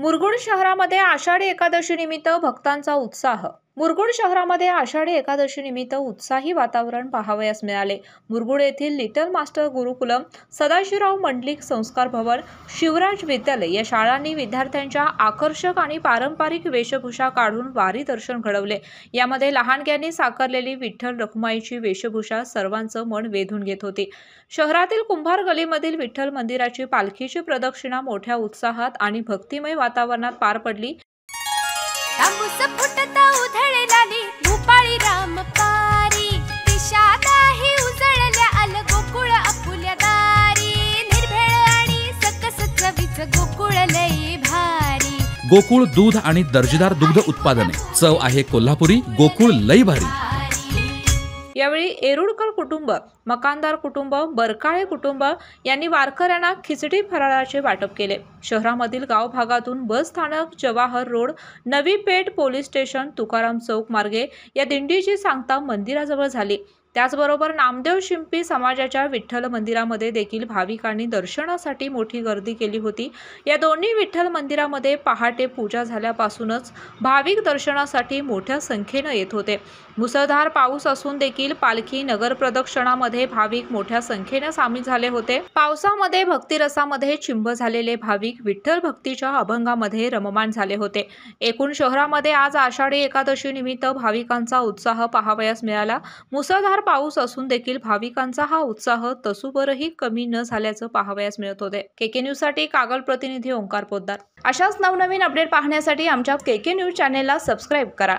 मुरगुड शहरामध्ये आषाढी एकादशी निमित्त भक्तांचा उत्साह। मुरगुड शहरामध्ये आषाढी एकादशी निमित्त उत्साही वातावरण पाहावयास मिळाले। मुरगुड येथील लिटल मास्टर गुरुकुलम, सदाशिवराव मंडलिक संस्कार भवन, शिवराज विद्यालय या शाळांनी विद्यार्थ्यांच्या आकर्षक आणि पारंपरिक वेशभूषा काढून वारी दर्शन घडवले। यामध्ये लहानग्यांनी साकारलेली विठ्ठल रखुमाईची वेशभूषा सर्वांचं मन वेधून घेत होती। शहरातील कुंभार गलीमधील विठ्ठल मंदिराची पालखीची प्रदक्षिणा मोठ्या उत्साहात आणि भक्तिमय वातावरणात पार पडली। भूपाळी राम पारी दिशादाही उजळल्या आल गोकुळ आपुल्या दारी, निर्भेळ आणि सकस चवीच गोकुळ लई भारी। गोकुळ दूध आणि दर्जेदार दुग्ध उत्पादने, चव आहे कोल्हापुरी, गोकुळ लई भारी। यावेळी येरुडकर कुटुंब, मकानदार कुटुंब, बरकाळे कुटुंब यांनी वारकऱ्यांना खिचडी फराळाचे वाटप केले। शहरामधील गाव भागातून बस स्थानक, Jawahar road, Navi Peth police station, Tukaram चौक मार्गे या दिंडीची सांगता मंदिराजवळ झाली। त्याचबरोबर नामदेव शिंपी समाजाच्या विठ्ठल मंदिरामध्ये देखील भाविकांनी दर्शनासाठी मोठी गर्दी केली होती। या दोन्ही विठ्ठल मंदिरामध्ये पहाटे पूजा झाल्यापासूनच भाविक दर्शनासाठी मोठ्या संख्येने येत होते। मुसळधार पाऊस असून देखील पालखी नगर प्रदक्षिणामध्ये भाविक मोठ्या संख्येने सामील झाले होते। पावसामध्ये भक्तिरसामध्ये चिंब झालेले भाविक विठ्ठल भक्तीच्या अभंगामध्ये रममाण झाले होते। एकूण शहरामध्ये आज आषाढी एकादशी निमित्त भाविकांचा उत्साह पाहावयास मिळाला। मुसळधार पाऊस असून देखील भाविकांचा हा उत्साह तसूभरही कमी न झाल्याचं पाहावयास मिळत होते। केके न्यूज साठी कागल प्रतिनिधी ओंकार पोद्दार। अशाच नवनवीन अपडेट पाहण्यासाठी आमच्या केके न्यूज चॅनेलला सबस्क्राइब करा।